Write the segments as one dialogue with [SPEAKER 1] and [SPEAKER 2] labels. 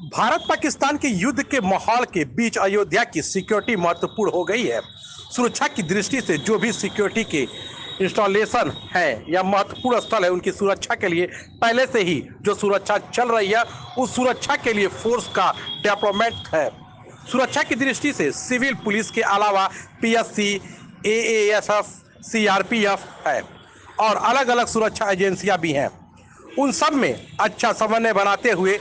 [SPEAKER 1] भारत पाकिस्तान के युद्ध के माहौल के बीच अयोध्या की सिक्योरिटी महत्वपूर्ण हो गई है। सुरक्षा की दृष्टि से जो भी सिक्योरिटी के इंस्टॉलेशन है या महत्वपूर्ण स्थल है, उनकी सुरक्षा के लिए पहले से ही जो सुरक्षा चल रही है, उस सुरक्षा के लिए फोर्स का डेवलपमेंट है। सुरक्षा की दृष्टि से सिविल पुलिस के अलावा पीएससी, एएएफ, सीआरपीएफ है और अलग अलग सुरक्षा एजेंसियां भी हैं। उन सब में अच्छा समन्वय बनाते हुए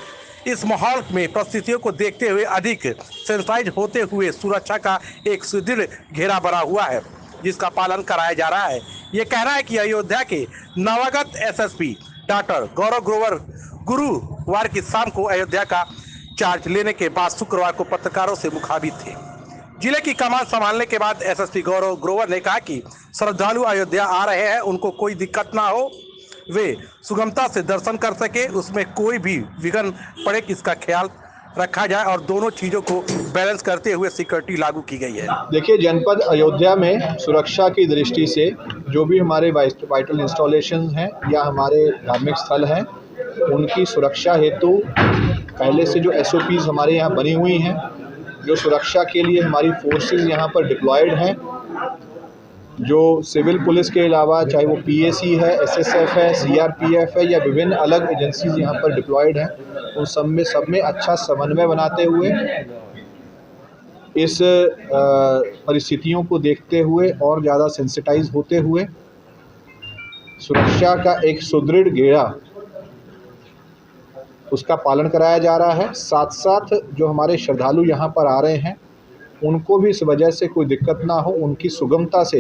[SPEAKER 1] इस माहौल में परिस्थितियों को देखते हुए अधिक सेंसिटाइज होते हुए सुरक्षा का एक सुदृढ़ घेरा बना हुआ है, जिसका पालन कराया जा रहा है। ये कह रहा है कि अयोध्या के नवागत एसएसपी डॉक्टर गौरव ग्रोवर गुरुवार की शाम को अयोध्या का चार्ज लेने के बाद शुक्रवार को पत्रकारों से मुखातिब थे। जिले की कमान संभालने के बाद एसएसपी गौरव ग्रोवर ने कहा कि श्रद्धालु अयोध्या आ रहे हैं, उनको कोई दिक्कत ना हो, वे सुगमता से दर्शन कर सके, उसमें कोई भी विघ्न पड़े इसका ख्याल रखा जाए और दोनों चीज़ों को बैलेंस करते हुए सिक्योरिटी लागू की गई है।
[SPEAKER 2] देखिए, जनपद अयोध्या में सुरक्षा की दृष्टि से जो भी हमारे वाइटल इंस्टॉलेशन हैं या हमारे धार्मिक स्थल हैं, उनकी सुरक्षा हेतु पहले से जो एसओपीज़ हमारे यहाँ बनी हुई हैं, जो सुरक्षा के लिए हमारी फोर्सेस यहाँ पर डिप्लॉयड हैं, जो सिविल पुलिस के अलावा चाहे वो पीएसी है, एसएसएफ है, सीआरपीएफ है या विभिन्न अलग एजेंसीज यहाँ पर डिप्लॉयड हैं, उन सब में अच्छा समन्वय बनाते हुए इस परिस्थितियों को देखते हुए और ज़्यादा सेंसिटाइज होते हुए सुरक्षा का एक सुदृढ़ घेरा उसका पालन कराया जा रहा है। साथ साथ जो हमारे श्रद्धालु यहाँ पर आ रहे हैं, उनको भी इस वजह से कोई दिक्कत ना हो, उनकी सुगमता से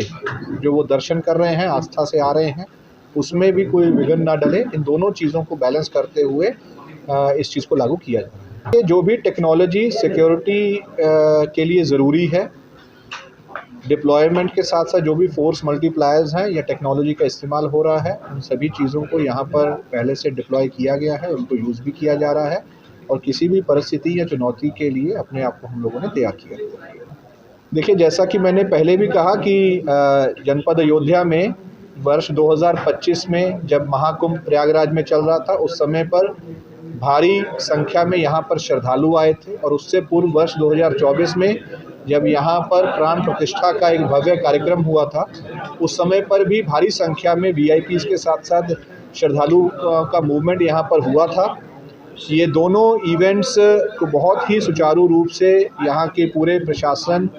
[SPEAKER 2] जो वो दर्शन कर रहे हैं, आस्था से आ रहे हैं, उसमें भी कोई विघ्न ना डले। इन दोनों चीज़ों को बैलेंस करते हुए इस चीज़ को लागू किया जाए। जो भी टेक्नोलॉजी सिक्योरिटी के लिए ज़रूरी है, डिप्लॉयमेंट के साथ साथ जो भी फोर्स मल्टीप्लायर्स हैं या टेक्नोलॉजी का इस्तेमाल हो रहा है, उन सभी चीज़ों को यहाँ पर पहले से डिप्लॉय किया गया है, उनको यूज़ भी किया जा रहा है और किसी भी परिस्थिति या चुनौती के लिए अपने आप को हम लोगों ने तैयार किया। देखिए, जैसा कि मैंने पहले भी कहा कि जनपद अयोध्या में वर्ष 2025 में जब महाकुंभ प्रयागराज में चल रहा था, उस समय पर भारी संख्या में यहाँ पर श्रद्धालु आए थे और उससे पूर्व वर्ष 2024 में जब यहाँ पर प्राण प्रतिष्ठा का एक भव्य कार्यक्रम हुआ था, उस समय पर भी भारी संख्या में वीआईपीज के साथ साथ श्रद्धालु का मूवमेंट यहाँ पर हुआ था। ये दोनों इवेंट्स को बहुत ही सुचारू रूप से यहाँ के पूरे प्रशासन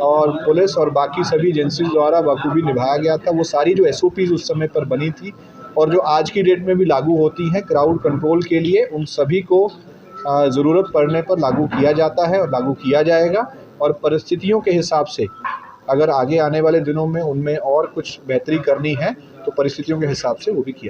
[SPEAKER 2] और पुलिस और बाकी सभी एजेंसीज द्वारा बखूबी निभाया गया था। वो सारी जो एसओपीज उस समय पर बनी थी और जो आज की डेट में भी लागू होती हैं क्राउड कंट्रोल के लिए, उन सभी को ज़रूरत पड़ने पर लागू किया जाता है और लागू किया जाएगा। और परिस्थितियों के हिसाब से अगर आगे आने वाले दिनों में उनमें और कुछ बेहतरी करनी है तो परिस्थितियों के हिसाब से वो भी किया जाए।